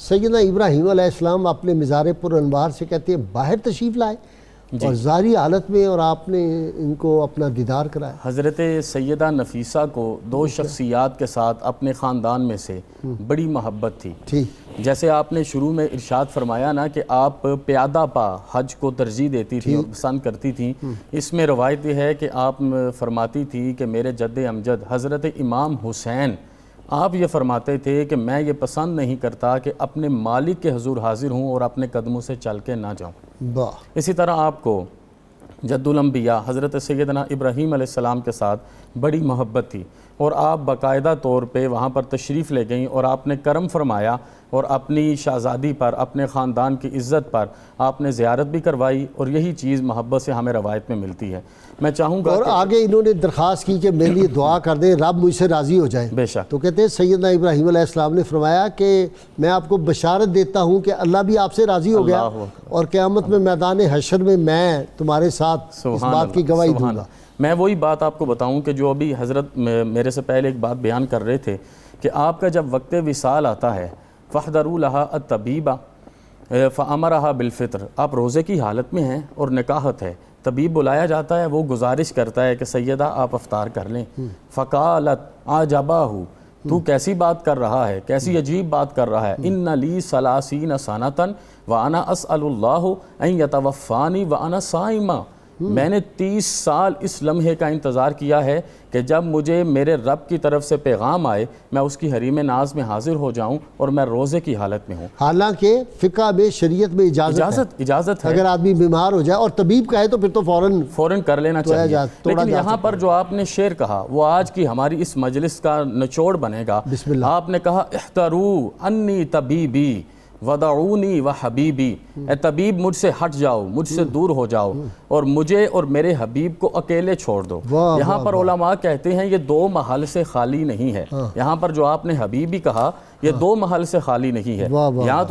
سیدنا ابراہیم علیہ السلام اپنے مزار پر انوار سے کہتے ہیں باہر تشریف لائے اور زاری حالت میں، اور آپ نے ان کو اپنا دیدار کرایا۔ حضرت سیدہ نفیسہ کو دو شخصیات کے ساتھ اپنے خاندان میں سے بڑی محبت تھی۔ جیسے آپ نے شروع میں ارشاد فرمایا نا کہ آپ پیادہ پا حج کو ترجیح دیتی تھی اور پسند کرتی تھیں، اس میں روایت یہ ہے کہ آپ فرماتی تھی کہ میرے جد امجد حضرت امام حسین، آپ یہ فرماتے تھے کہ میں یہ پسند نہیں کرتا کہ اپنے مالک کے حضور حاضر ہوں اور اپنے قدموں سے چل کے نہ جاؤں۔ اسی طرح آپ کو جد الانبیاء حضرت سیدنا ابراہیم علیہ السلام کے ساتھ بڑی محبت تھی، اور آپ باقاعدہ طور پہ وہاں پر تشریف لے گئیں اور آپ نے کرم فرمایا اور اپنی شہزادی پر، اپنے خاندان کی عزت پر آپ نے زیارت بھی کروائی، اور یہی چیز محبت سے ہمیں روایت میں ملتی ہے۔ میں چاہوں گا اور آگے انہوں نے درخواست کی کہ میرے لیے دعا کر دیں، رب مجھ سے راضی ہو جائے۔ بے شک۔ تو کہتے ہیں سیدنا ابراہیم علیہ السلام نے فرمایا کہ میں آپ کو بشارت دیتا ہوں کہ اللہ بھی آپ سے راضی ہو گیا، اور قیامت میں میدان حشر میں تمہارے ساتھ اس بات کی گواہی دوں گا۔ میں وہی بات آپ کو بتاؤں کہ جو ابھی حضرت میرے سے پہلے ایک بات بیان کر رہے تھے کہ آپ کا جب وقت وصال آتا ہے فَاحْضَرُوا لَهَا الطَّبِيبَ فَأَمَرَهَا بِالْفِطْرِ، آپ روزے کی حالت میں ہیں اور نکاحت ہے، طبیب بلایا جاتا ہے، وہ گزارش کرتا ہے کہ سیدہ آپ افطار کر لیں۔ فَقَالَتْ عَجَبَاهُ، تو کیسی بات کر رہا ہے، کیسی عجیب بات کر رہا ہے، إِنَّ لِي 30 سَنَةً وَأَنَا أَسْأَلُ اللَّهُ أَن يَتَوَفَّانِي وَأَنَا صَائِمَةٌ، میں نے 30 سال اس لمحے کا انتظار کیا ہے کہ جب مجھے میرے رب کی طرف سے پیغام آئے میں اس کی حریم ناز میں حاضر ہو جاؤں اور میں روزے کی حالت میں ہوں۔ حالانکہ فقہ میں شریعت میں اجازت ہے، اگر آدمی بیمار ہو جائے اور طبیب کہے تو پھر تو فوراً کر لینا چاہیے۔ لیکن یہاں پر جو آپ نے شعر کہا وہ آج کی ہماری اس مجلس کا نچوڑ بنے گا۔ آپ نے کہا احتروا انی طبیبی ودعونی وحبیبی، اے طبیب مجھ سے ہٹ جاؤ، مجھ سے دور ہو جاؤ، اور مجھے اور میرے حبیب کو اکیلے چھوڑ دو۔ یہاں پر علماء کہتے ہیں یہ دو محل سے خالی نہیں ہے۔ یہاں پر جو آپ نے حبیبی کہا یہ دو محل سے خالی نہیں ہے،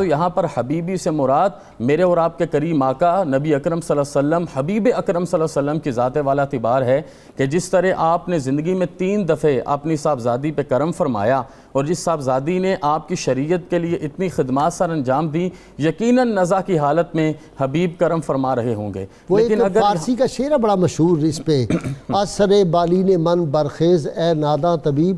یہاں پر حبیبی سے مراد میرے اور آپ کے کریم آقا نبی اکرم صلی اللہ علیہ وسلم، حبیب اکرم صلی اللہ علیہ وسلم کی ذات والا اعتبار ہے کہ جس طرح آپ نے زندگی میں 3 دفعے اپنی صاحبزادی پہ کرم فرمایا، اور جس صاحبزادی نے آپ کی شریعت کے لیے اتنی خدمات سر انجام دی، یقیناً نزا کی حالت میں حبیب کرم فرما رہے ہوں گے۔ لیکن اگر فارسی کا شعر ہے بڑا مشہور اس پہ، اثر بالین من برخیز اے ناداں طبیب،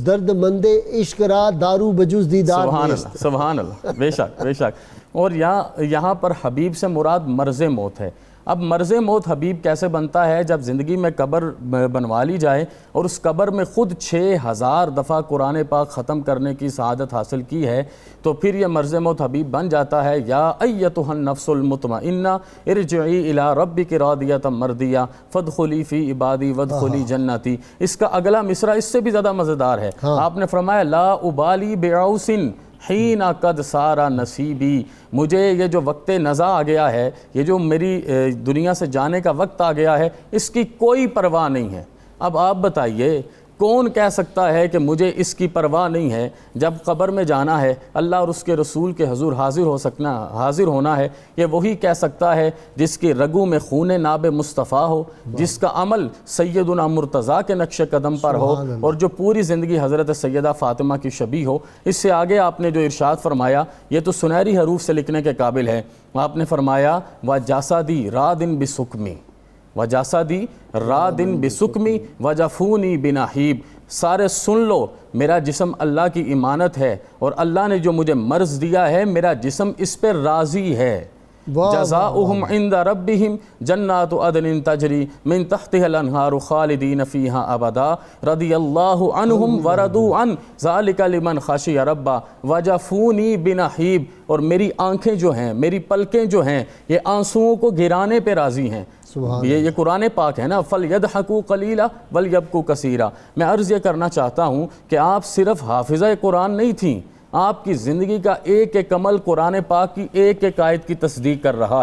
درد مند عشق را دارو بجز دیدار نیست۔ سبحان اللہ، بے شک بے شک۔ اور یہاں پر حبیب سے مراد مرض موت ہے۔ اب مرض موت حبیب کیسے بنتا ہے؟ جب زندگی میں قبر بنوا لی جائے اور اس قبر میں خود 6000 دفعہ قرآن پاک ختم کرنے کی سعادت حاصل کی ہے، تو پھر یہ مرض موت حبیب بن جاتا ہے۔ یا ایتھا النفس المطمئنہ ارجعی الی ربک راضیۃ مرضیہ فادخلی فی عبادی وادخلی جنتی۔ اس کا اگلا مصرع اس سے بھی زیادہ مزیدار ہے۔ آپ نے فرمایا لا ابالی بعوس حین قد سارا نصیبی، مجھے یہ جو وقت نزا آ گیا ہے، یہ جو میری دنیا سے جانے کا وقت آ گیا ہے، اس کی کوئی پرواہ نہیں ہے۔ اب آپ بتائیے کون کہہ سکتا ہے کہ مجھے اس کی پرواہ نہیں ہے؟ جب قبر میں جانا ہے، اللہ اور اس کے رسول کے حضور حاضر ہونا ہے، یہ وہی کہہ سکتا ہے جس کی رگوں میں خون ناب مصطفیٰ ہو، جس کا عمل سیدنا مرتضیٰ کے نقش قدم پر ہو، اور جو پوری زندگی حضرت سیدہ فاطمہ کی شبیہ ہو۔ اس سے آگے آپ نے جو ارشاد فرمایا یہ تو سنہری حروف سے لکھنے کے قابل ہے۔ آپ نے فرمایا وَجَسَدِي رَادٍ بِسُقْمِي وَجَسَدِي رَادٍ بِسُقْمِي وَجَفُونِي بِنَحِیب، سارے سن لو، میرا جسم اللہ کی امانت ہے، اور اللہ نے جو مجھے مرض دیا ہے میرا جسم اس پہ راضی ہے۔ جزاؤہم عند ربہم جنات عدن تجری من تحتها الانہار خالدین فیہا ابدا رضی اللہ عنہم ورضوا عنہ ذالک لمن خشی ربہ وجفونی بنحیب، اور میری آنکھیں جو ہیں، میری پلکیں جو ہیں، یہ آنسوؤں کو گرانے پہ راضی ہیں۔ یہ قرآن پاک ہے نا، فَلْيَضْحَكُوا قَلِيلًا وَلْيَبْكُوا كَثِيرًا۔ میں عرض یہ کرنا چاہتا ہوں کہ آپ صرف حافظہ قرآن نہیں تھیں، آپ کی زندگی کا ایک ایک عمل قرآن پاک کی ایک ایک آیت کی تصدیق کر رہا ہے۔